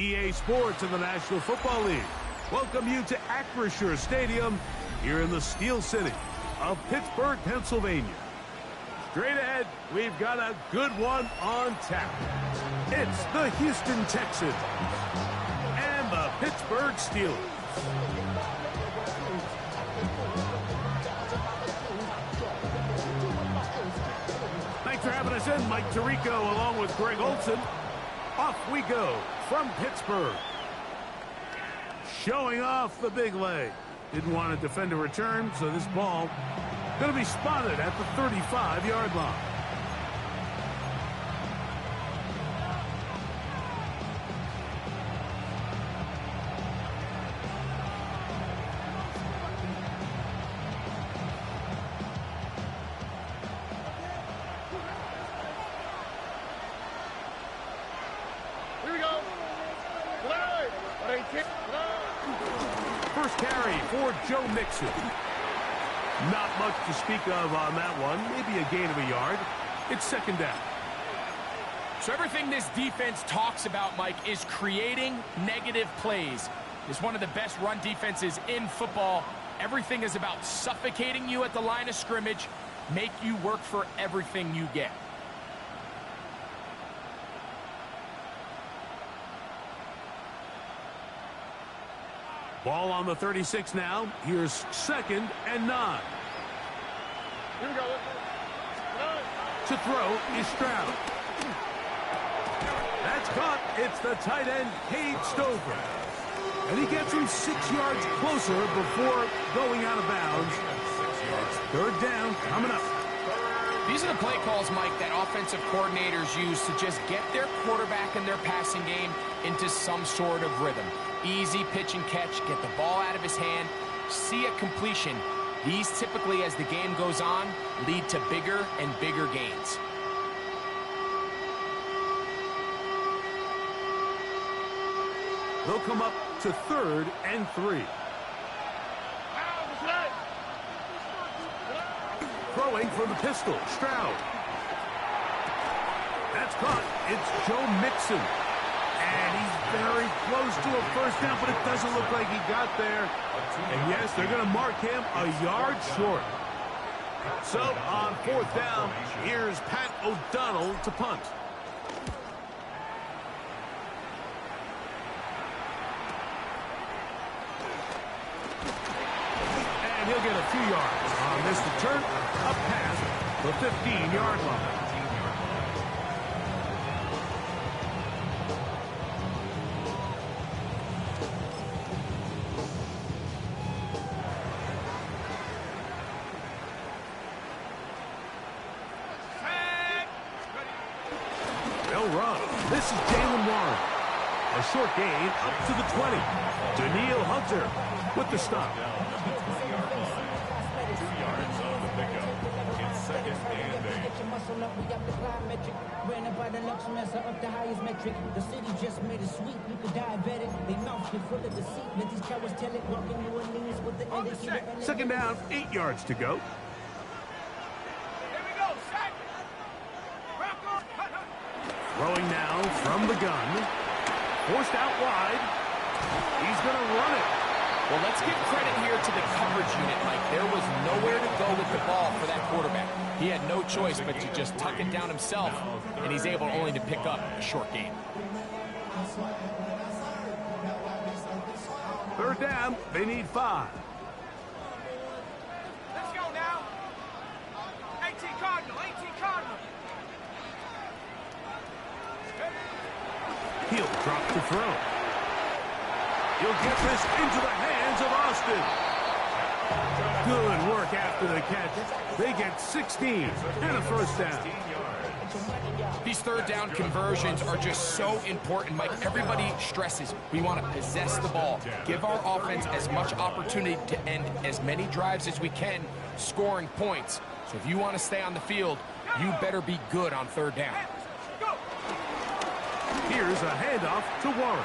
EA Sports and the National Football League welcome you to Acrisure Stadium here in the Steel City of Pittsburgh, Pennsylvania. Straight ahead, we've got a good one on tap. It's the Houston Texans and the Pittsburgh Steelers. Thanks for having us in. Mike Tirico along with Greg Olson. Off we go from Pittsburgh. Showing off the big leg. Didn't want to defend a return, so this ball going to be spotted at the 35-yard line. First carry for Joe Mixon. Not much to speak of on that one. Maybe a gain of a yard. It's second down. So everything this defense talks about, Mike, is creating negative plays. It's one of the best run defenses in football. Everything is about suffocating you at the line of scrimmage, make you work for everything you get. Ball on the 36 now. Here's 2nd and 9. Here we go. To throw is Stroud. That's caught. It's the tight end, Cade Stover. And he gets him 6 yards closer before going out of bounds. It's third down coming up. These are the play calls, Mike, that offensive coordinators use to just get their quarterback and their passing game into some sort of rhythm. Easy pitch and catch, get the ball out of his hand, see a completion. These typically, as the game goes on, lead to bigger and bigger gains. They'll come up to 3rd and 3. Throwing from the pistol, Stroud. That's caught. It's Joe Mixon. And he's very close to a first down, but it doesn't look like he got there. And yes, they're going to mark him a yard short. So on 4th down, here's Pat O'Donnell to punt. And he'll get a few yards on this return up past the 15-yard line. This is Jalen Warren. A short gain up to the 20. Daniil Hunter with the stop. 2 yards on the pickup. It's 2nd and 8. Second down, 8 yards to go. Throwing now from the gun. Forced out wide. He's going to run it. Well, let's give credit here to the coverage unit, Mike. There was nowhere to go with the ball for that quarterback. He had no choice but to just tuck it down himself, and he's able only to pick up a short gain. 3rd down, they need 5. Let's go now. 18 Cardinal, 18 Cardinal. He'll drop to throw. He'll get this into the hands of Austin. Good work after the catch. They get 16 and a first down. These 3rd down conversions are just so important, Mike. Everybody stresses we want to possess the ball, give our offense as much opportunity to end as many drives as we can, scoring points. So if you want to stay on the field, you better be good on 3rd down. Here's a handoff to Warren.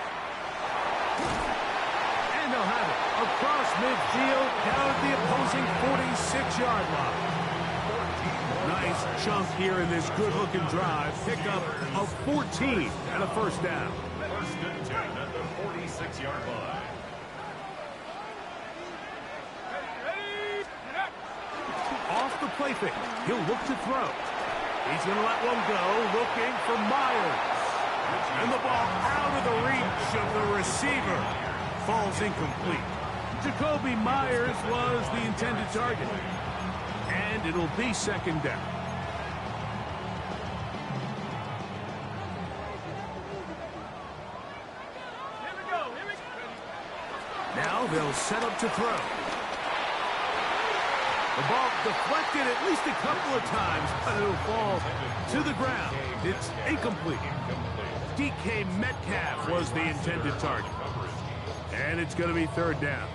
And they'll have it across midfield down at the opposing 46-yard line. Nice chunk here in this good-looking drive. Pick up of 14 and a first down. 1st and 10 at the 6-yard line. Off the play fake. He'll look to throw. He's going to let one go, looking for Myers. And the ball out of the reach of the receiver. Falls incomplete. Jacoby Myers was the intended target. And it'll be second down. Now they'll set up to throw. The ball deflected at least a couple of times, but it'll fall to the ground. It's incomplete. DK Metcalf was the intended target. And it's going to be third down.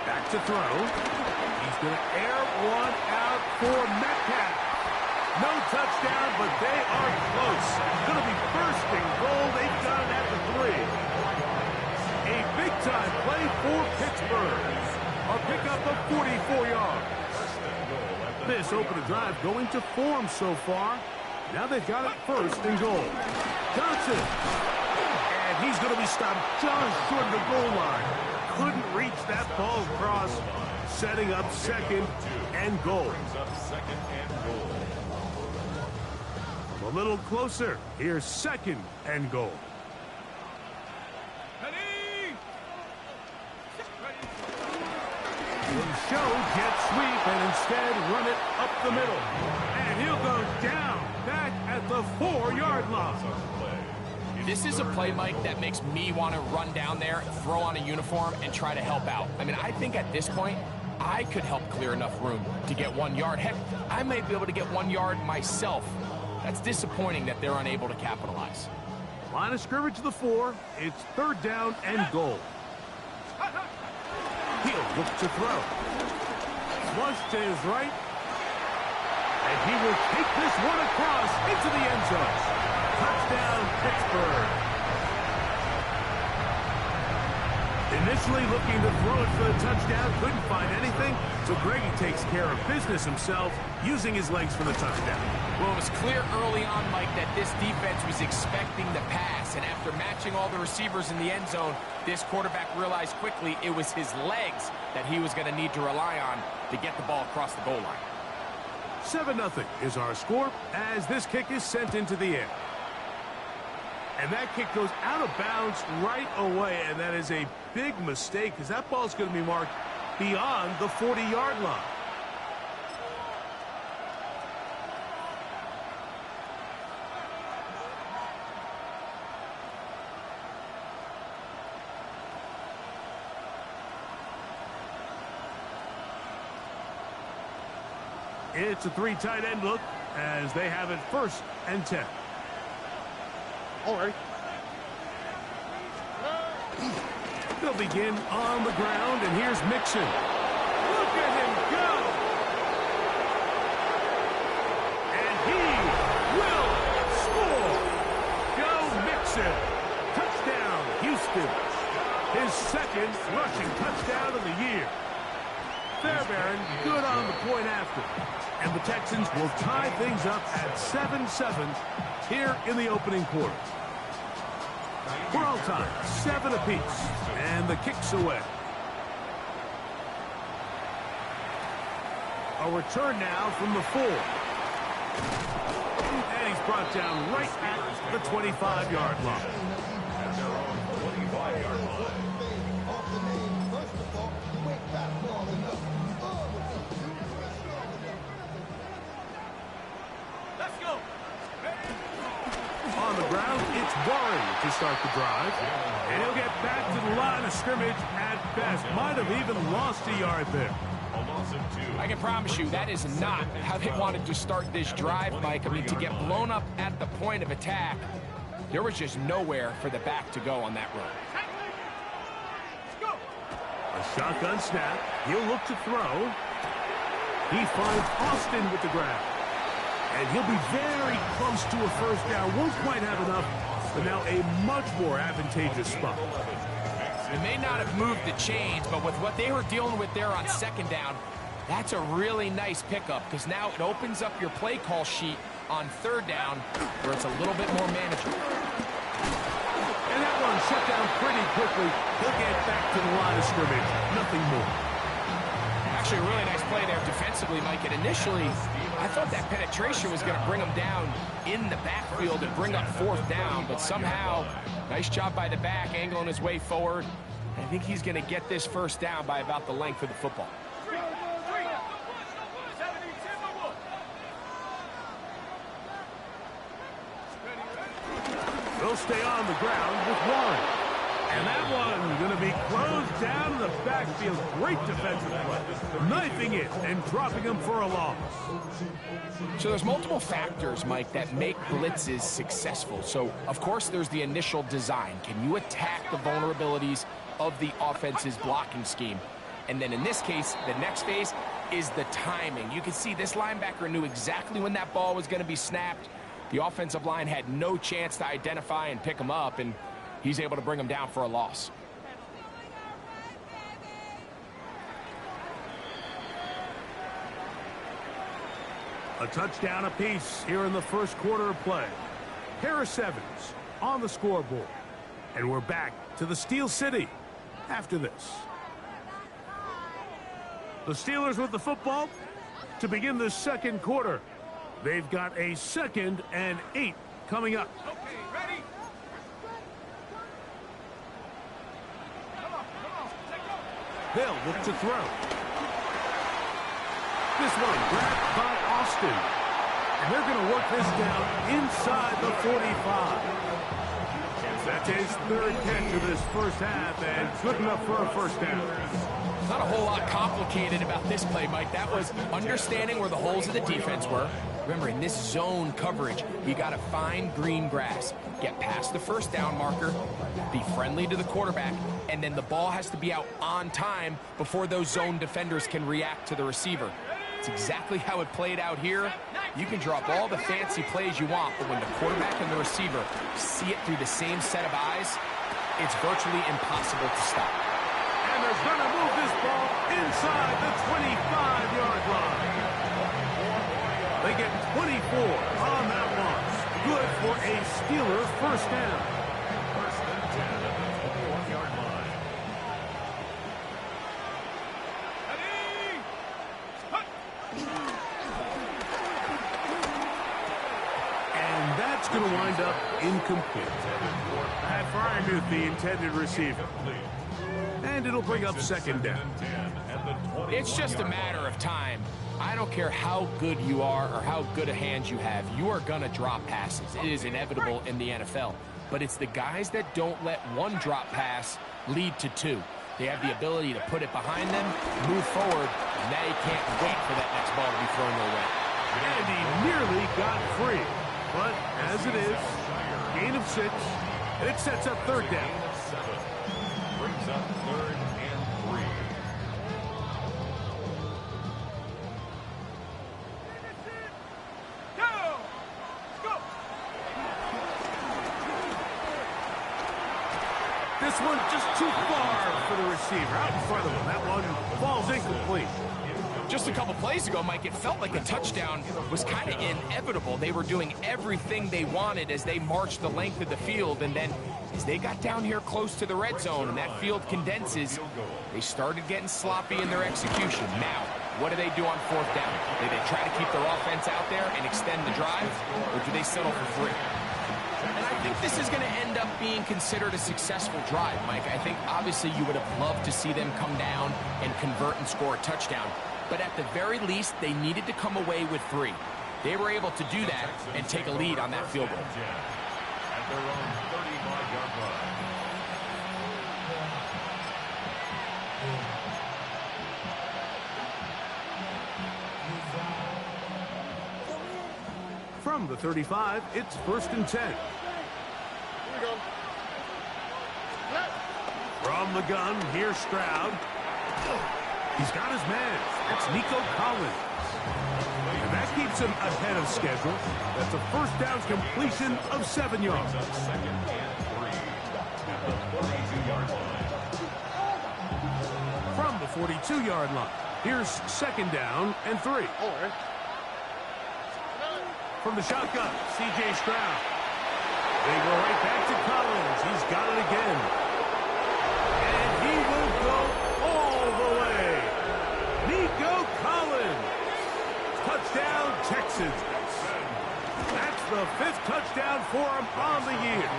Back to throw. He's going to air one out for Metcalf. No touchdown, but they are close. Going to be first and goal. They've got it at the 3. A big-time play for Pittsburgh. A pickup of 44 yards. This opener drive going to form so far. Now they've got it first and goal. Johnson. And he's going to be stopped just short of the goal line. Couldn't reach that ball across. Setting up second and goal. A little closer. Here's second and goal. Show jet sweep and instead run it up the middle. And he'll go down back at the 4-yard line. This is a play, Mike, that makes me want to run down there, throw on a uniform, and try to help out. I mean, I think at this point, I could help clear enough room to get 1 yard. Heck, I might be able to get 1 yard myself. That's disappointing that they're unable to capitalize. Line of scrimmage to the 4. It's third down and goal. He'll look to throw. Flush to his right. And he will take this one across into the end zone. Touchdown, Pittsburgh. Initially looking to throw it for the touchdown. Couldn't find anything. So Greggy takes care of business himself, using his legs for the touchdown. Well, it was clear early on, Mike, that this defense was expecting the pass. And after matching all the receivers in the end zone, this quarterback realized quickly it was his legs that he was going to need to rely on to get the ball across the goal line. 7-0 is our score as this kick is sent into the air. And that kick goes out of bounds right away, and that is a big mistake because that ball is going to be marked beyond the 40-yard line. It's a 3 tight end look as they have it first and 10. All right. They'll begin on the ground, and here's Mixon. Look at him go! And he will score! Joe Mixon. Touchdown, Houston. His second rushing touchdown of the year. Fairbairn good on the point after. And the Texans will tie things up at 7-7 here in the opening quarter. We're all tied, 7 apiece, and the kick's away. A return now from the 4. And he's brought down right at the 25-yard line. On the ground, it's Warren to start the drive. And he'll get back to the line of scrimmage at best. Might have even lost a yard there. I can promise you that is not how they wanted to start this drive, Mike. I mean, to get blown up at the point of attack, there was just nowhere for the back to go on that run. A shotgun snap. He'll look to throw. He finds Austin with the grab. And he'll be very close to a first down. Won't quite have enough, but now a much more advantageous spot. They may not have moved the chains, but with what they were dealing with there on second down, that's a really nice pickup because now it opens up your play call sheet on third down where it's a little bit more manageable. And that one shut down pretty quickly. He'll get back to the line of scrimmage. Nothing more. Actually, a really nice play there defensively, Mike. And initially, I thought that penetration was going to bring him down in the backfield and bring up fourth down. But somehow, nice job by the back, angling his way forward. I think he's going to get this first down by about the length of the football. They'll stay on the ground with Warren. And that one going to be closed down in the backfield. Great defensive play. Knifing it and dropping him for a loss. So there's multiple factors, Mike, that make blitzes successful. So, of course, there's the initial design. Can you attack the vulnerabilities of the offense's blocking scheme? And then in this case, the next phase is the timing. You can see this linebacker knew exactly when that ball was going to be snapped. The offensive line had no chance to identify and pick him up, and he's able to bring him down for a loss. A touchdown apiece here in the first quarter of play. Harris Evans on the scoreboard. And we're back to the Steel City after this. The Steelers with the football to begin the second quarter. They've got a 2nd and 8 coming up. Okay, ready? Come on, take off. They'll look to throw. This one grabbed by Austin. And they're going to work this down inside the 45. That's his 3rd catch of this first half, and good enough for a first down. Not a whole lot complicated about this play, Mike. That was understanding where the holes of the defense were. Remember, in this zone coverage, you got to find green grass, get past the first down marker, be friendly to the quarterback, and then the ball has to be out on time before those zone defenders can react to the receiver. It's exactly how it played out here. You can drop all the fancy plays you want, but when the quarterback and the receiver see it through the same set of eyes, it's virtually impossible to stop. And they're going to move this ball inside the 25-yard line. They get 24 on that one. Good for a Steeler first down. First and 10 at the 21-yard line. And that's going to wind up incomplete. Pat Freiermuth, the intended receiver. And it'll bring up 2nd down. It's just a matter of time. I don't care how good you are or how good a hand you have. You are going to drop passes. It is inevitable in the NFL. But it's the guys that don't let one drop pass lead to 2. They have the ability to put it behind them, move forward, and they can't wait for that next ball to be thrown their way. And he nearly got free. But as it is, gain of 6, it sets up 3rd down. Brings up 3rd and 3. This one just too far for the receiver. Out in front of him. That one falls incomplete. Just a couple plays ago, Mike, it felt like a touchdown was kind of inevitable. They were doing everything they wanted as they marched the length of the field, and then as they got down here close to the red zone and that field condenses, they started getting sloppy in their execution. Now, what do they do on 4th down? Do they try to keep their offense out there and extend the drive, or do they settle for 3? And I think this is going to end up being considered a successful drive, Mike. I think obviously you would have loved to see them come down and convert and score a touchdown. But at the very least, they needed to come away with 3. They were able to do that and take a lead on that field goal. At their own 35-yard line. From the 35, it's 1st and 10. From the gun, here's Stroud. He's got his man. That's Nico Collins. And that keeps him ahead of schedule. That's a first down completion of 7 yards. 2nd and 3 at the 42-yard line. From the 42-yard line, here's 2nd down and 3. from the shotgun. C.J. Stroud. They go right back to Collins. He's got it again. And he will go all the way. Nico Collins. Touchdown, Texans. That's the 5th touchdown for him on the year.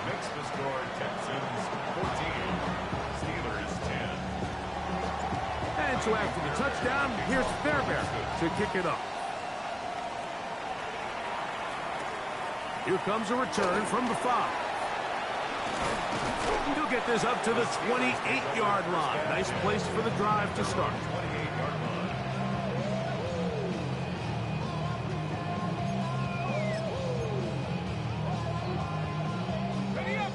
Makes the score Texans 14, Steelers 10. And so after the touchdown, here's Fairbairn to kick it off. Here comes a return from the 5. He'll get this up to the 28-yard line. Nice place for the drive to start. 28-yard line. Ready up.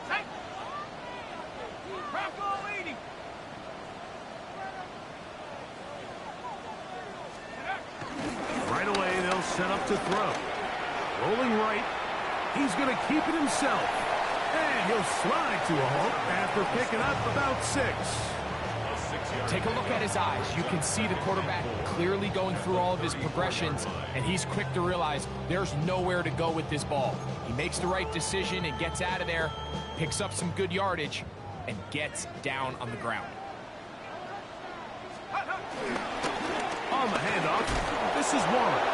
Take. Bronco leading. Right away, they'll set up to throw. Rolling right. He's going to keep it himself. And he'll slide to a halt after picking up about 6. Take a look at his eyes. You can see the quarterback clearly going through all of his progressions, and he's quick to realize there's nowhere to go with this ball. He makes the right decision and gets out of there, picks up some good yardage, and gets down on the ground. On the handoff, this is Warren.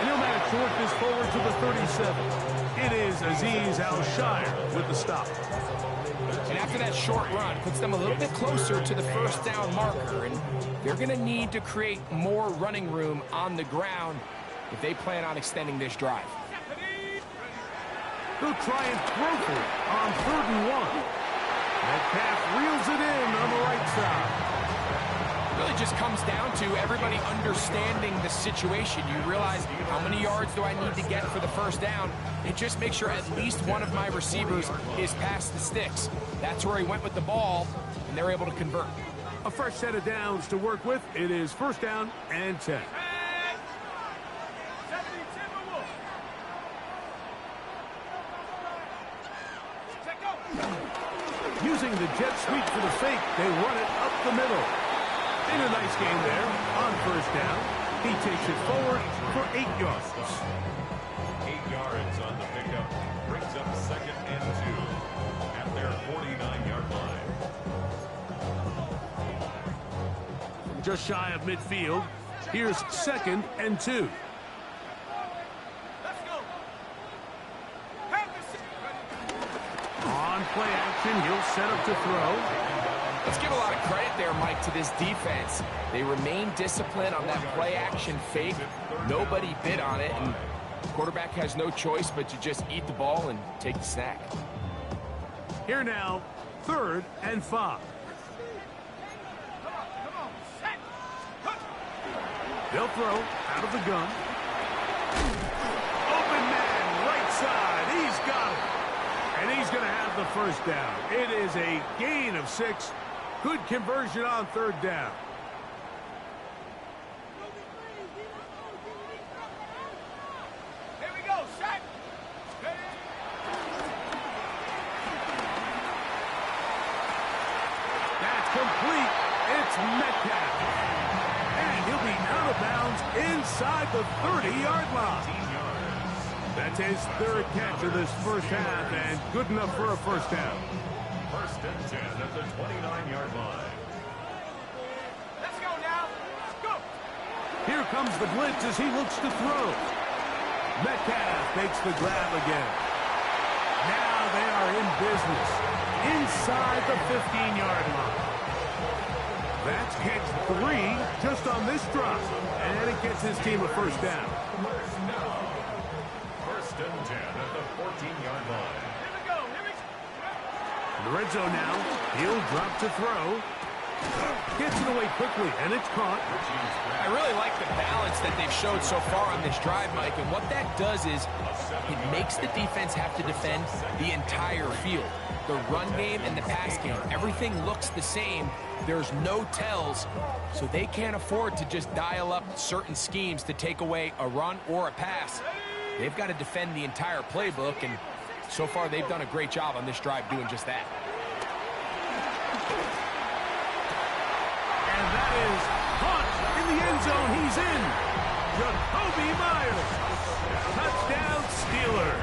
And he'll manage to work this forward to the 37. It is Azeez Al-Shire with the stop. And after that short run, puts them a little bit closer to the first down marker. And they're going to need to create more running room on the ground if they plan on extending this drive. They'll try and throw for it on 3rd and 1. Metcalf reels it in on the right side. It really just comes down to everybody understanding the situation. You realize, how many yards do I need to get for the first down? And just make sure at least one of my receivers is past the sticks. That's where he went with the ball, and they're able to convert. A fresh set of downs to work with. It is 1st down and 10. Using the jet sweep for the fake, they run it up the middle. In a nice game there on 1st down. He takes it forward for 8 yards. 8 yards on the pickup. Brings up 2nd and 2 at their 49-yard line. Just shy of midfield. Here's 2nd and 2. Let's go. On play action, he'll set up to throw. Let's give a lot of credit there, Mike, to this defense. They remain disciplined on that play-action fake. Nobody bid on it, and the quarterback has no choice but to just eat the ball and take the snack. Here now, 3rd and 5. They'll throw out of the gun. Open man, right side. He's got it. And he's going to have the 1st down. It is a gain of 6. Good conversion on 3rd down. Here we go, set. That's complete. It's Metcalf. And he'll be out of bounds inside the 30-yard line. That's his 3rd catch of this 1st half, and good enough for a 1st down. 1st and 10 at the 29-yard line. Let's go now. Let's go. Here comes the blitz as he looks to throw. Metcalf makes the grab again. Now they are in business inside the 15-yard line. That's catch 3 just on this drive, and it gets his team a 1st down. 1st and 10 at the 14-yard line. Here we go. Here we go. In the red zone now, he'll drop to throw. Gets it away quickly, and it's caught. I really like the balance that they've showed so far on this drive, Mike, and what that does is it makes the defense have to defend the entire field. The run game and the pass game, everything looks the same. There's no tells, so they can't afford to just dial up certain schemes to take away a run or a pass. They've got to defend the entire playbook, and so far they've done a great job on this drive doing just that. And that is caught in the end zone. He's in. Jakobi Meyers. Touchdown Steelers.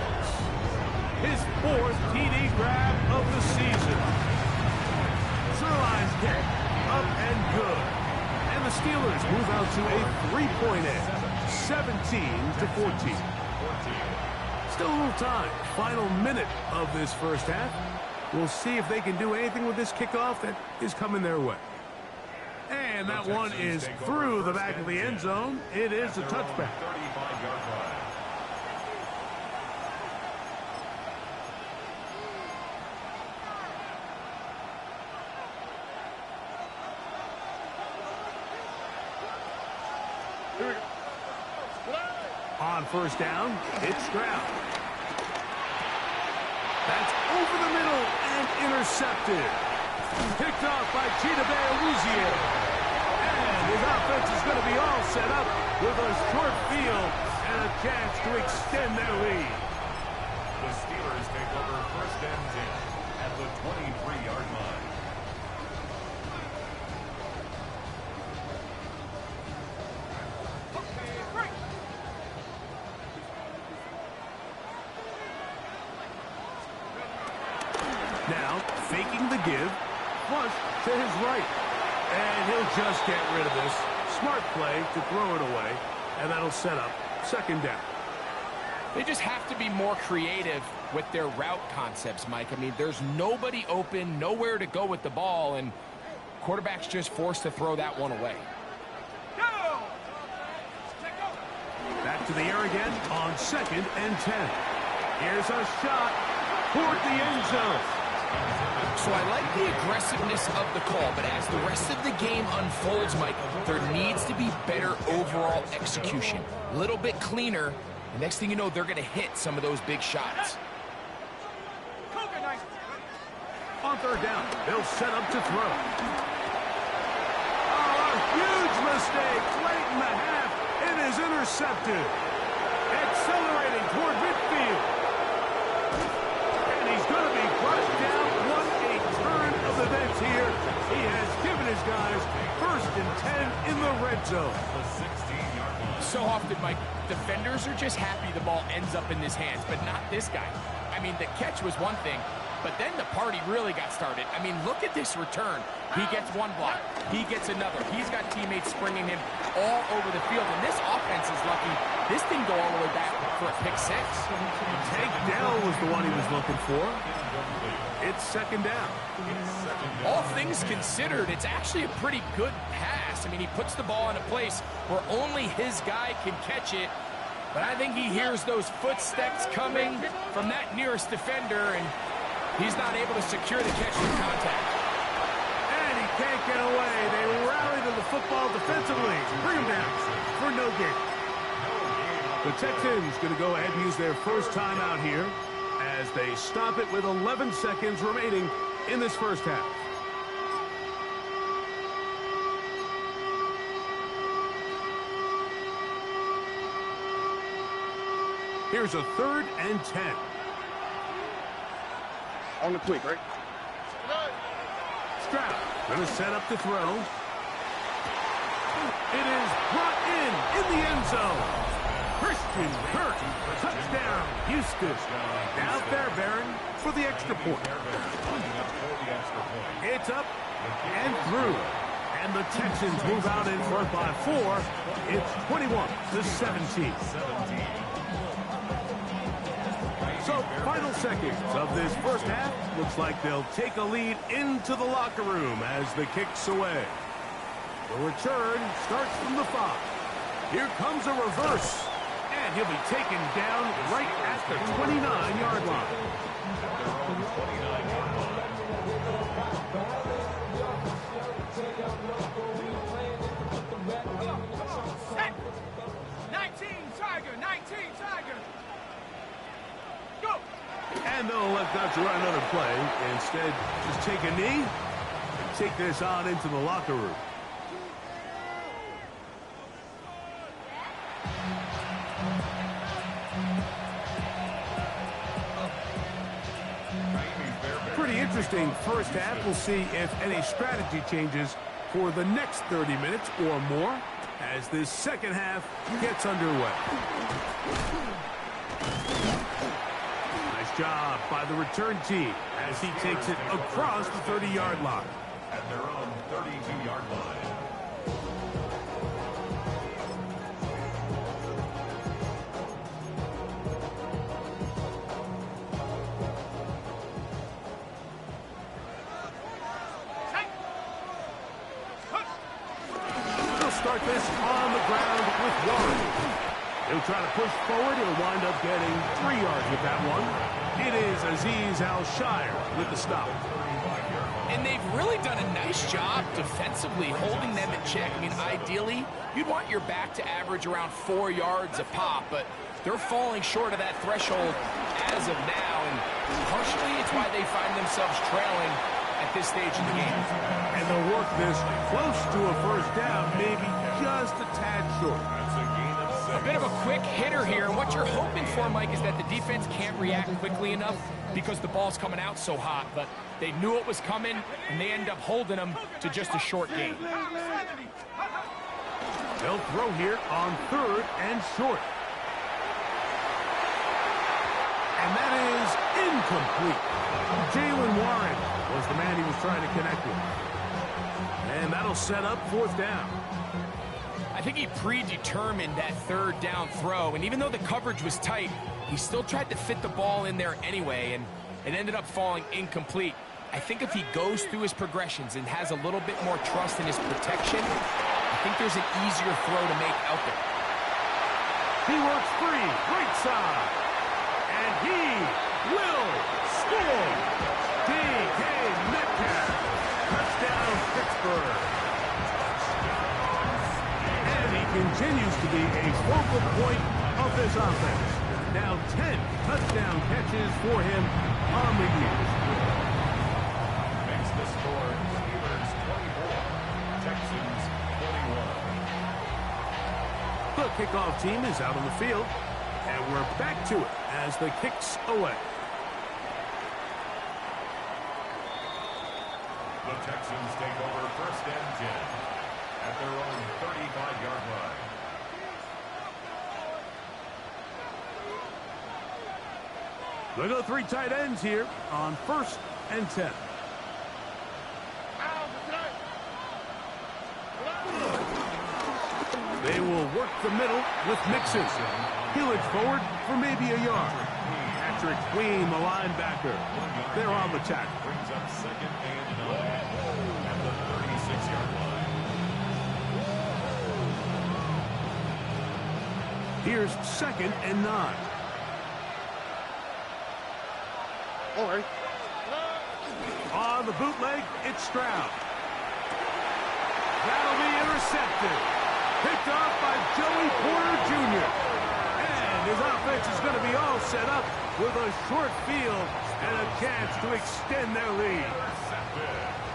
His 4th TD grab of the season. Zuerlein's kick up and good. And the Steelers move out to a 3-point edge. 17-14. Still a little time. Final minute of this first half. We'll see if they can do anything with this kickoff that is coming their way. And that one is through the back of the end zone. It is a touchback. 35-yard line. On first down, it's Stroud. That's over the middle and intercepted. Picked off by Chidobe Awuzie. And his offense is going to be all set up with a short field and a chance to extend their lead. The Steelers take over first and 10 at the 23-yard line. Now, faking the give, flush to his right. And he'll just get rid of this. Smart play to throw it away, and that'll set up second down. They just have to be more creative with their route concepts, Mike. I mean, there's nobody open, nowhere to go with the ball, and quarterback's just forced to throw that one away. Back to the air again on second and 10. Here's a shot toward the end zone. So I like the aggressiveness of the call, but as the rest of the game unfolds, Mike, there needs to be better overall execution. A little bit cleaner. The next thing you know, they're going to hit some of those big shots. On third down, they'll set up to throw. Oh, a huge mistake late in the half. It is intercepted. Accelerating toward midfield. And he's going to be crushed down. What a turn of events here. He has given his guys first and 10 in the red zone. The 16-yard line. So often, Mike, defenders are just happy the ball ends up in his hands, but not this guy. I mean, the catch was one thing, but then the party really got started. I mean, look at this return. He gets one block. He gets another. He's got teammates springing him all over the field, and this offense is lucky. This thing go all the way back for a pick six. Tank Dell was the one he was looking for. It's second down. All things considered, it's actually a pretty good pass. I mean, he puts the ball in a place where only his guy can catch it. But I think he hears those footsteps coming from that nearest defender, and he's not able to secure the catch with contact. And he can't get away. They rally to the football defensively. Bring him down for no gain. The Texans going to go ahead and use their first timeout here as they stop it with 11 seconds remaining in this first half. Here's a 3rd and 10. On the quick, right? Stroud going to set up to throw. It is brought in the end zone. Christian Kirk, touchdown, Houston. Now Fairbairn for the extra point. It's up and through. And the Texans move out in front by 4. It's 21-17. So, final seconds of this first half. Looks like they'll take a lead into the locker room as the kick's away. The return starts from the 5. Here comes a reverse. And he'll be taken down right at the 29-yard line. Set. 19 Tiger, 19 Tiger. Go. And they'll let Dutcher run another play. Instead, just take a knee and take this on into the locker room. Pretty interesting first half. We'll see if any strategy changes for the next 30 minutes or more as this second half gets underway. Nice job by the return team as he takes it across the 30-yard line. At their own 32-yard line. Start this on the ground with Warren. He'll try to push forward. He'll wind up getting 3 yards with that one. It is Azeez Al-Shaair with the stop. And they've really done a nice job defensively holding them in check. I mean, ideally, you'd want your back to average around 4 yards a pop, but they're falling short of that threshold as of now, and partially it's why they find themselves trailing at this stage in the game. And they'll work this close to a first down, maybe just a tad short. That's a gain of 6. A bit of a quick hitter here, and what you're hoping for, Mike, is that the defense can't react quickly enough because the ball's coming out so hot, but they knew it was coming, and they end up holding them to just a short gain. They'll throw here on 3rd and short. And that is incomplete. Jaylen Warren was the man he was trying to connect with. And that'll set up 4th down. I think he predetermined that 3rd down throw, and even though the coverage was tight, he still tried to fit the ball in there anyway, and it ended up falling incomplete. I think if he goes through his progressions and has a little bit more trust in his protection, I think there's an easier throw to make out there. He works free, right side, and he will score. DK Metcalf, touchdown Pittsburgh. And he continues to be a focal point of this offense. Now 10 touchdown catches for him on the year. Makes the score Steelers 24, Texans 21. The kickoff team is out on the field, and we're back to it as the kick's away. The Texans take over 1st and 10 at their own 35-yard line. They go 3 tight ends here on 1st and 10. They will work the middle with Mixon. He'll edge forward for maybe a yard. Patrick Queen, the linebacker. They're on the tackle. Brings up 2nd and 9 at the 36-yard line. Here's 2nd and 9. On the bootleg, it's Stroud. That'll be intercepted. Picked off by Joey Porter Jr. And his offense is going to be all set up with a short field and a chance to extend their lead.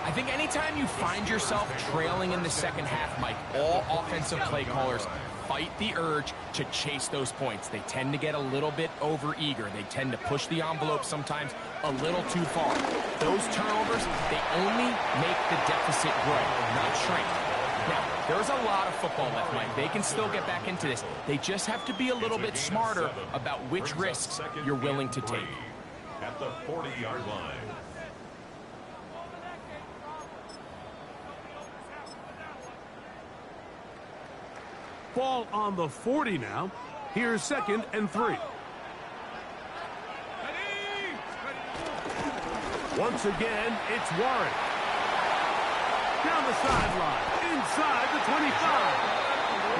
I think anytime you find yourself trailing in the second half, Mike, all offensive play callers fight the urge to chase those points. They tend to get a little bit overeager. They tend to push the envelope sometimes a little too far. Those turnovers, they only make the deficit grow, not shrink. Now, there's a lot of football left, Mike. They can still get back into this. They just have to be a little bit smarter about which risks you're willing to take. At the 40-yard line. Ball on the 40 now. Here's 2nd and 3. Once again, it's Warren. Down the sideline, inside the 25.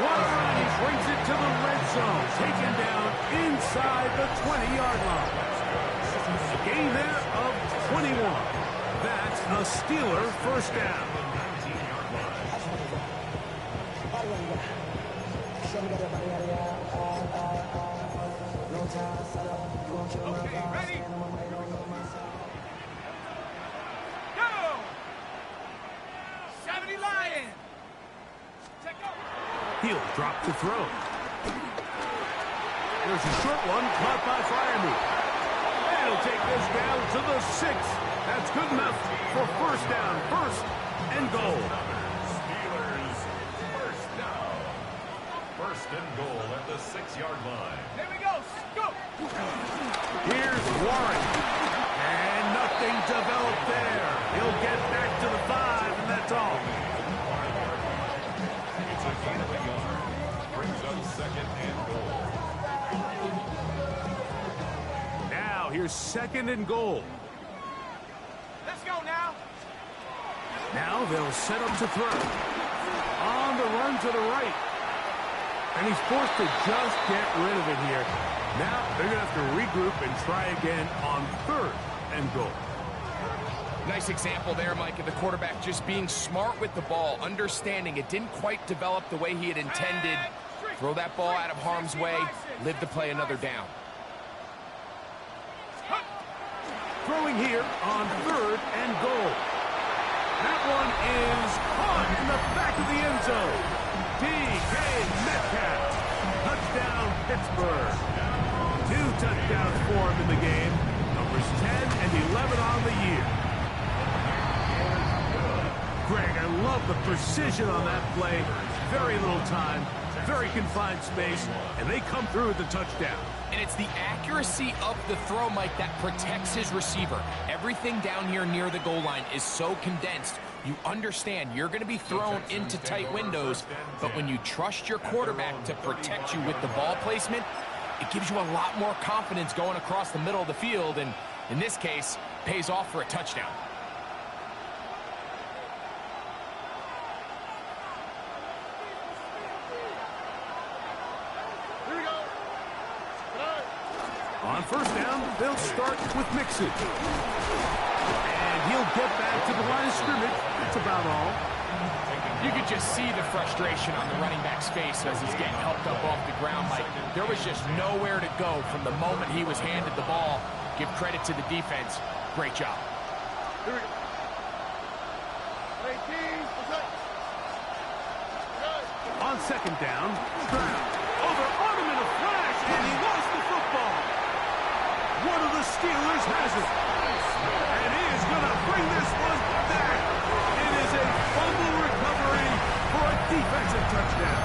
Warren brings it to the red zone, taken down inside the 20-yard line. A gain there of 21. That's a Steeler first down. Okay, ready? Go! 70 Lions! Check out! He'll drop to throw. There's a short one caught by Freiermuth. And he'll take this down to the 6. That's good enough for first down, 1st and goal. and goal at the 6-yard line. Here we go. Go. Here's Warren. And nothing developed there. He'll get back to the 5, and that's all. It's a gain of a yard. Brings up 2nd and goal. Now, here's 2nd and goal. Let's go now. Now they'll set up to throw. On the run to the right. And he's forced to just get rid of it here. Now they're going to have to regroup and try again on 3rd and goal. Nice example there, Mike, of the quarterback just being smart with the ball, understanding it didn't quite develop the way he had intended. Throw that ball out of harm's way, live to play another down. Throwing here on 3rd and goal. That one is caught in the back of the end zone. DK Metcalf. Touchdown, Pittsburgh. 2 touchdowns for him in the game. Numbers 10 and 11 on the year. Greg, I love the precision on that play. Very little time, very confined space, and they come through with the touchdown. And it's the accuracy of the throw, Mike, that protects his receiver. Everything down here near the goal line is so condensed. You understand you're going to be thrown into tight windows, but when you trust your quarterback to protect you with the ball placement, it gives you a lot more confidence going across the middle of the field, and in this case, pays off for a touchdown. On 1st down, they'll start with Mixon. And he'll get back to the line of scrimmage. That's about all. You could just see the frustration on the running back's face as he's getting helped up off the ground. Like, there was just nowhere to go from the moment he was handed the ball. Give credit to the defense. Great job. On 2nd down, Stroud overarm him in a flash, and he lost the football. One of the Steelers has it. And he is going to bring this one back. It is a fumble recovery for a defensive touchdown.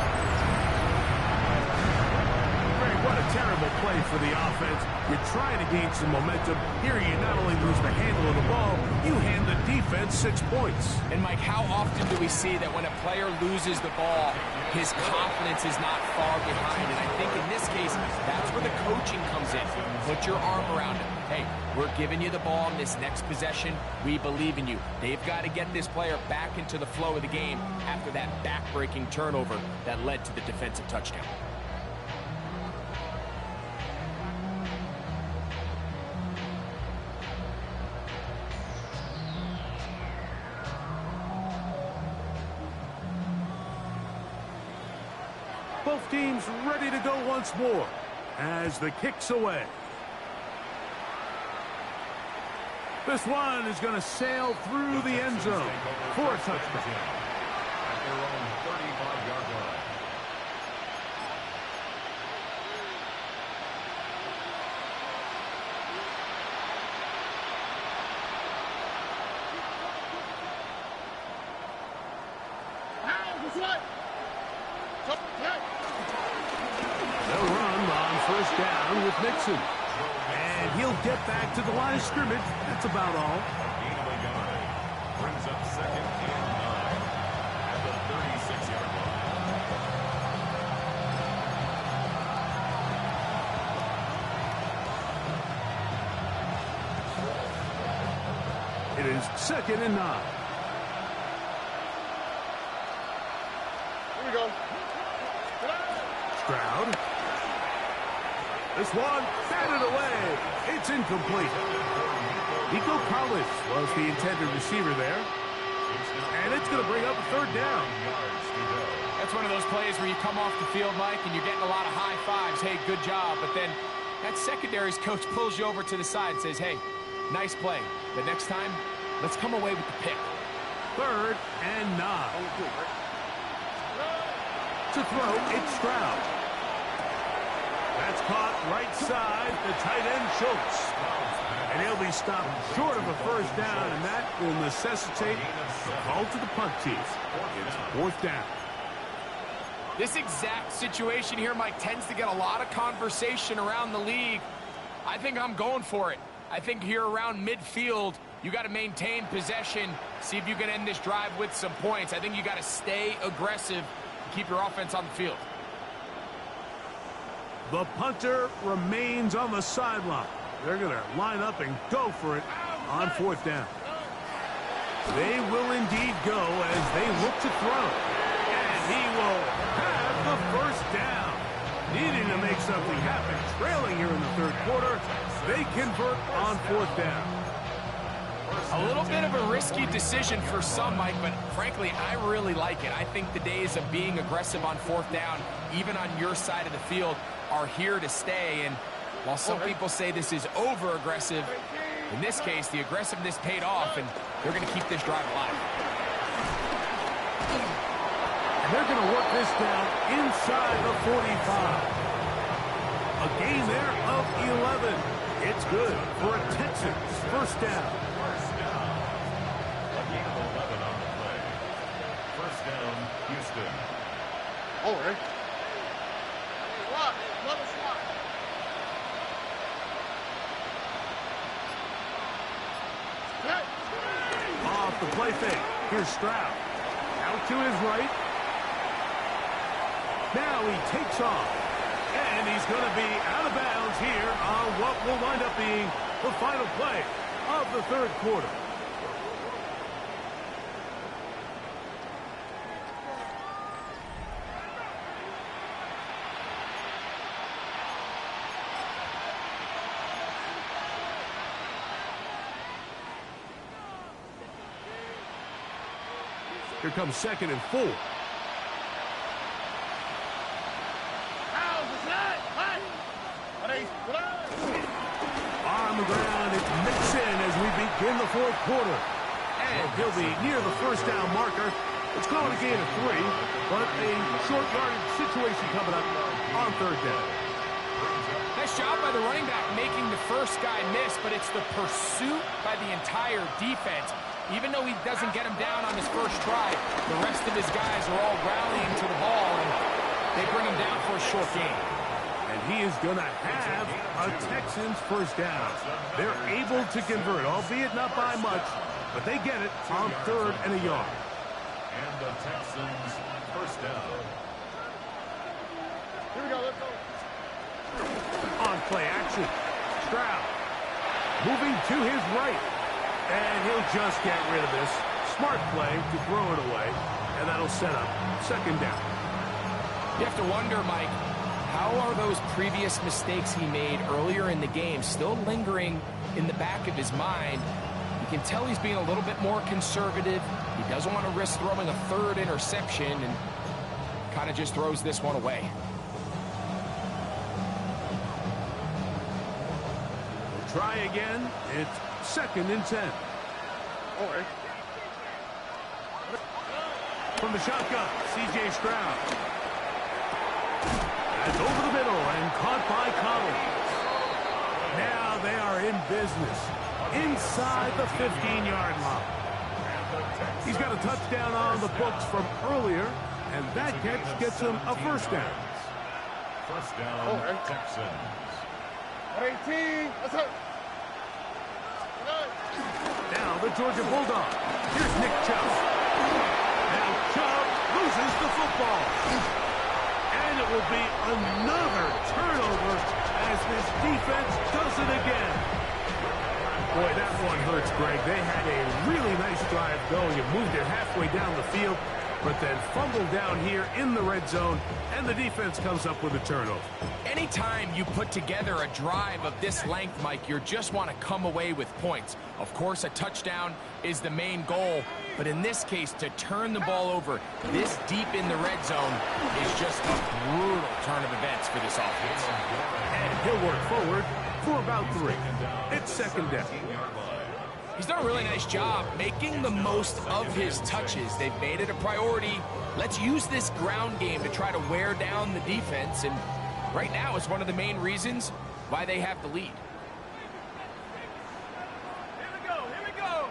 Greg, what a terrible play for the offense. You're trying to gain some momentum. Here you not only lose the handle of the ball, you hand the defense 6 points. And, Mike, how often do we see that when a player loses the ball, his confidence is not far behind? And I think in this case, that's where the coaching comes in. Put your arm around him. Hey, we're giving you the ball in this next possession. We believe in you. They've got to get this player back into the flow of the game after that back-breaking turnover that led to the defensive touchdown. Both teams ready to go once more as the kick's away. This one is going to sail through the end zone for a touchdown. At their own 35-yard line. They'll run on 1st down with Mixon. And he'll get back to the line of scrimmage. That's about all. Gain of a yard. Brings up 2nd and 9 at the 36-yard line. It is 2nd and 9. Here we go. Stroud. This one batted away. It's incomplete. Nico Collins was the intended receiver there. And it's going to bring up a 3rd down. That's one of those plays where you come off the field, Mike, and you're getting a lot of high fives. Hey, good job. But then that secondary's coach pulls you over to the side and says, hey, nice play. But next time, let's come away with the pick. 3rd and 9. To throw, it's Stroud. That's caught right side, the tight end Schultz. And he'll be stopped short of a 1st down, and that will necessitate a call to the punt team. It's 4th down. This exact situation here, Mike, tends to get a lot of conversation around the league. I think I'm going for it. I think here around midfield, you got to maintain possession, see if you can end this drive with some points. I think you got to stay aggressive and keep your offense on the field. The punter remains on the sideline. They're going to line up and go for it on 4th down. They will indeed go as they look to throw. And he will have the first down. Needing to make something happen, trailing here in the 3rd quarter. They convert on 4th down. A little bit of a risky decision for some, Mike, but frankly, I really like it. I think the days of being aggressive on 4th down, even on your side of the field, are here to stay. And while some people say this is over-aggressive, in this case, the aggressiveness paid off, and they're going to keep this drive alive. And they're going to work this down inside the 45. A gain there of 11. It's good for a Texans first down. A gain of 11 on the play. First down, Houston. All right. Slot. Another slot. Off the play fake. Here's Stroud. Out to his right. Now he takes off. And he's going to be out of bounds here on what will wind up being the final play of the 3rd quarter. Here comes 2nd and 4. On the ground, it's Mixon as we begin the 4th quarter. And he'll be near the first down marker. It's called a gain of 3, but a short yardage situation coming up on 3rd down. Nice job by the running back making the first guy miss, but it's the pursuit by the entire defense. Even though he doesn't get him down on his first try, the rest of his guys are all rallying to the ball, and they bring him down for a short gain. And he is going to have a Texans first down. They're able to convert, albeit not by much, but they get it on 3rd and a yard. And the Texans first down. Here we go. Let's go. On play action, Stroud moving to his right. And he'll just get rid of this. Smart play to throw it away. And that'll set up 2nd down. You have to wonder, Mike, how are those previous mistakes he made earlier in the game still lingering in the back of his mind? You can tell he's being a little bit more conservative. He doesn't want to risk throwing a 3rd interception and kind of just throws this one away. We'll try again. It's 2nd and 10. All right. From the shotgun, C.J. Stroud. That's over the middle and caught by Collins. Now they are in business inside the 15-yard line. He's got a touchdown on the books from earlier, and that catch gets him a first down. First down, Texans. 18. Let's go. Now the Georgia Bulldog. Here's Nick Chubb. Now Chubb loses the football. And it will be another turnover as this defense does it again. Boy, that one hurts, Greg. They had a really nice drive going. It moved it halfway down the field, but then fumbled down here in the red zone, and the defense comes up with a turnover. Anytime you put together a drive of this length, Mike, you just want to come away with points. Of course, a touchdown is the main goal, but in this case, to turn the ball over this deep in the red zone is just a brutal turn of events for this offense. And he'll work forward for about 3. It's 2nd down. He's done a really nice job making the most of his touches. They've made it a priority. Let's use this ground game to try to wear down the defense, and right now it's one of the main reasons why they have the lead. Here we go. Here we go.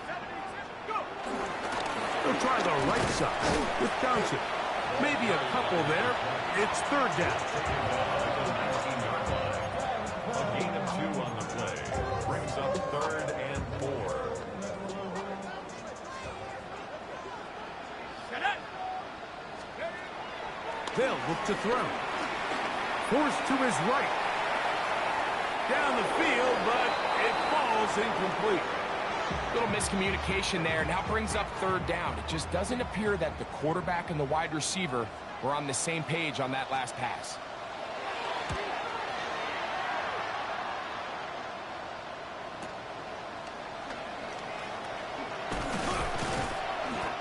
76. Go. They'll try the right side with Johnson. Maybe a couple there. It's third down. A gain of 2 on the play. Brings up 3rd and 4. They'll look to throw. Forced to his right. Down the field, but it falls incomplete. Little miscommunication there. Now brings up 3rd down. It just doesn't appear that the quarterback and the wide receiver were on the same page on that last pass.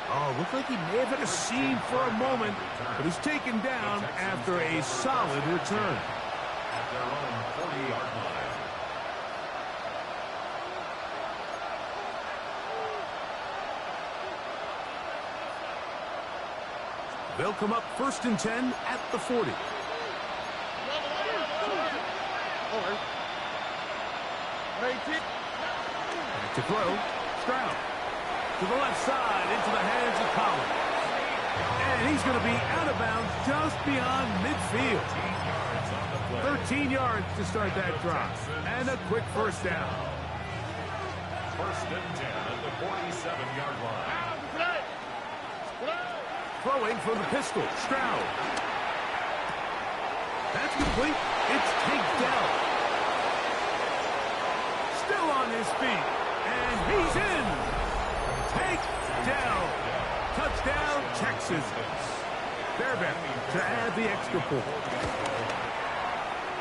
Oh, looked like he may have had a seam for a moment, but he's taken down after a solid return. At their own 40-yard line. They'll come up 1st and 10 at the 40. Back to throw. Stroud. To the left side, into the hands of Collins. And he's going to be out of bounds just beyond midfield. 13 yards to start that drive. And a quick first down. 1st and 10 at the 47-yard line. Throwing from the pistol. Stroud. That's complete. It's Tank Dell. Still on his feet. And he's in. Tank Dell. Touchdown, Texas. Fairbairn to add the extra point.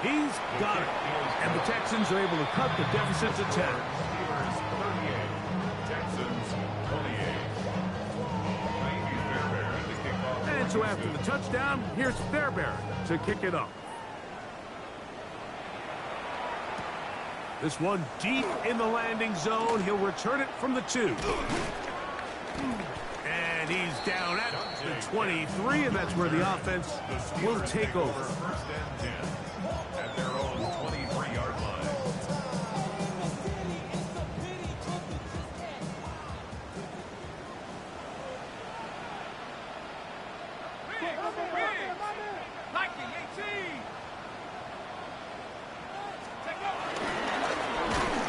He's got it. And the Texans are able to cut the deficit to 10. Steelers 38. Texans 28. And so after the touchdown, here's Fairbairn to kick it up. This one deep in the landing zone. He'll return it from the 2. And he's down at the 23, and that's where the offense will take over. 1st and 10 at their own 23-yard line.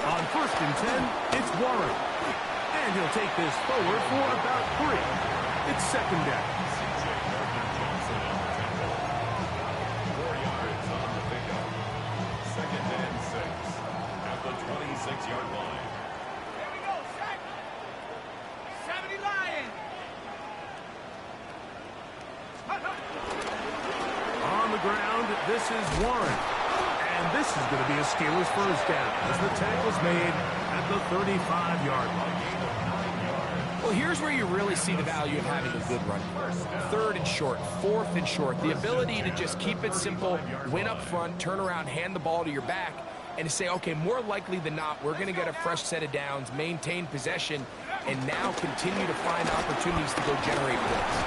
On 1st and 10, it's Warren. And he'll take this forward for about 3. It's 2nd down. 4 yards on the pickup. 2nd and 6 at the 26-yard line. Here we go, set. 70 Lions. On the ground, this is Warren. And this is going to be a Steelers first down as the tackle's made at the 35-yard line. Well, here's where you really see the value of having a good run. 3rd and short, 4th and short. The ability to just keep it simple, win up front, turn around, hand the ball to your back, and to say, okay, more likely than not, we're going to get a fresh set of downs, maintain possession, and now continue to find opportunities to go generate points.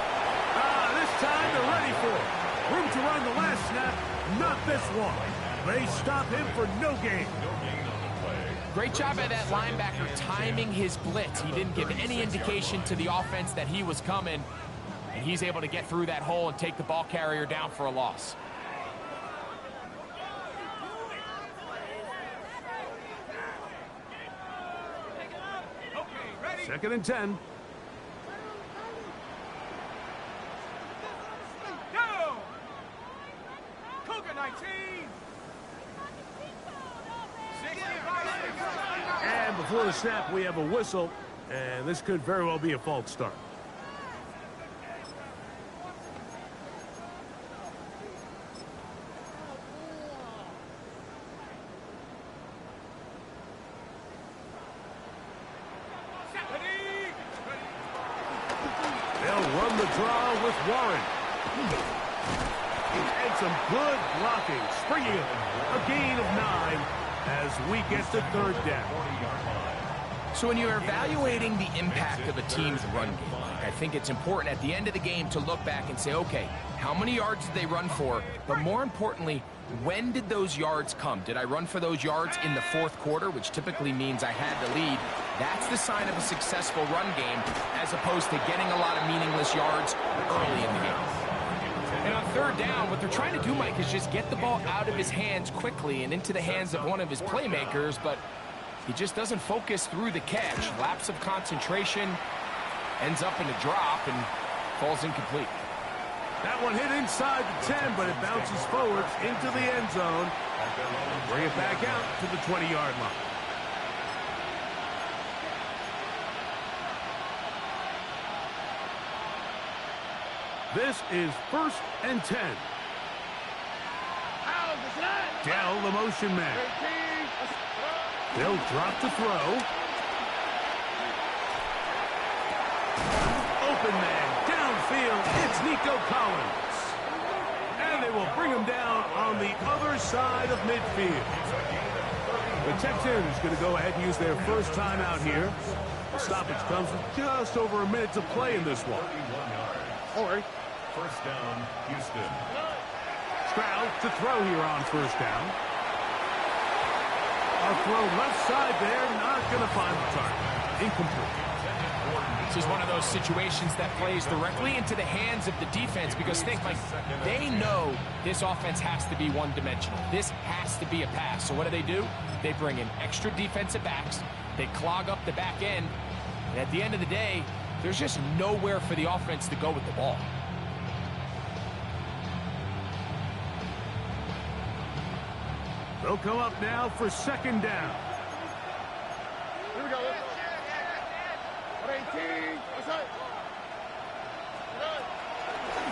This time they're ready for it. Room to run the last snap, not this one. They stop him for no gain. Great job by that linebacker timing his blitz. He didn't give any indication to the offense that he was coming, and he's able to get through that hole and take the ball carrier down for a loss. Ready? 2nd and 10. Go! Cougar 19. 65. And before the snap, we have a whistle, and this could very well be a false start. They'll run the draw with Warren. And some good blocking, springing it. A gain of 9 as we get to 3rd down. So when you're evaluating the impact of a team's run game, I think it's important at the end of the game to look back and say, okay, how many yards did they run for? But more importantly, when did those yards come? Did I run for those yards in the 4th quarter, which typically means I had the lead? That's the sign of a successful run game, as opposed to getting a lot of meaningless yards early in the game. And on third down, what they're trying to do, Mike, is just get the ball out of his hands quickly and into the hands of one of his playmakers, but he just doesn't focus through the catch. Lapse of concentration, ends up in a drop, and falls incomplete. That one hit inside the 10, but it bounces forward into the end zone. Bring it back out to the 20-yard line. This is 1st and 10. Dell, the motion man. They'll drop to throw. Open man, downfield, it's Nico Collins. And they will bring him down on the other side of midfield. The Texans going to go ahead and use their first timeout here. The stoppage comes with just over a minute to play in this one. First down, Houston. Stroud to throw here on first down. A throw left side there, not going to find the target. Incomplete. This is one of those situations that plays directly into the hands of the defense because think, Mike, they know this offense has to be one-dimensional. This has to be a pass. So what do? They bring in extra defensive backs. They clog up the back end. And at the end of the day, there's just nowhere for the offense to go with the ball. They'll come up now for second down. Here we go. 118.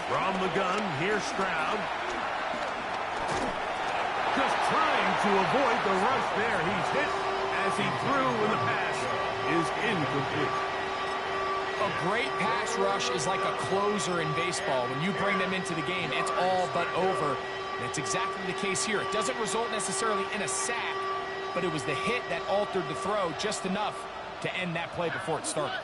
From the gun, here's Stroud. Just trying to avoid the rush there. He's hit as he threw, and the pass is incomplete. A great pass rush is like a closer in baseball. When you bring them into the game, it's all but over. That's exactly the case here. It doesn't result necessarily in a sack, but it was the hit that altered the throw just enough to end that play before it started.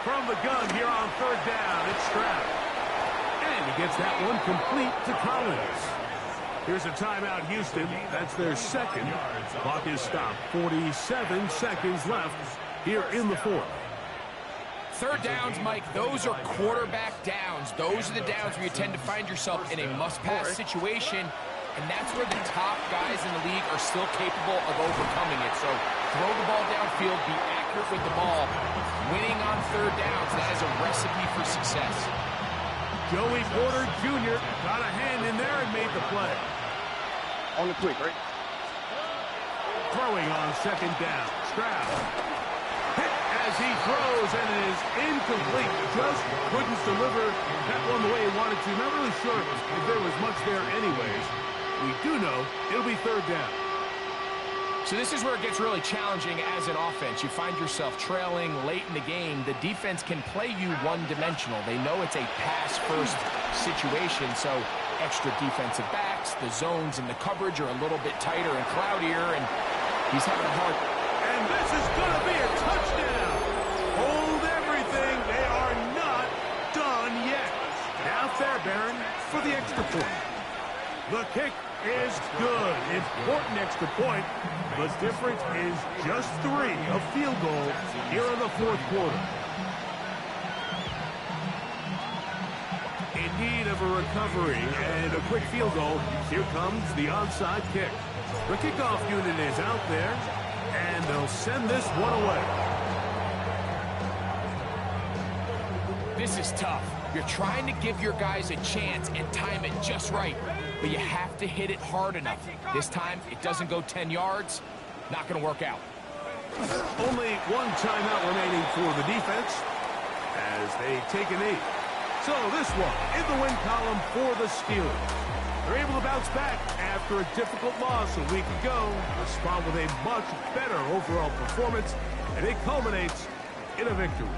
From the gun here on third down, it's Stroud. And he gets that one complete to Collins. Here's a timeout, Houston. That's their second. Clock is stopped. 47 seconds left here in the fourth. Third downs, Mike, those are quarterback downs. Those are the downs where you tend to find yourself in a must-pass situation, and that's where the top guys in the league are still capable of overcoming it. So throw the ball downfield, be accurate with the ball. Winning on third downs, that is a recipe for success. Joey Porter Jr. got a hand in there and made the play. On the quick, right? Throwing on second down. Stroud. Hit as he throws, and it is incomplete. Just couldn't deliver that one the way he wanted to. Not really sure if there was much there anyways. We do know it'll be third down. So this is where it gets really challenging as an offense. You find yourself trailing late in the game. The defense can play you one-dimensional. They know it's a pass-first situation, so extra defensive backs, the zones and the coverage are a little bit tighter and cloudier, and he's having a hard... And this is going to be a touchdown. Hold everything. They are not done yet. Now Fairbairn for the extra point. The kick is good. Important extra point. The difference is just 3, a field goal here in the fourth quarter. In need of a recovery and a quick field goal, here comes the onside kick. The kickoff unit is out there, and they'll send this one away. This is tough. You're trying to give your guys a chance and time it just right, but you have to hit it hard enough. This time, it doesn't go 10 yards. Not going to work out. Only one timeout remaining for the defense as they take a knee. So this one in the win column for the Steelers. They're able to bounce back after a difficult loss a week ago. Respond with a much better overall performance, and it culminates in a victory.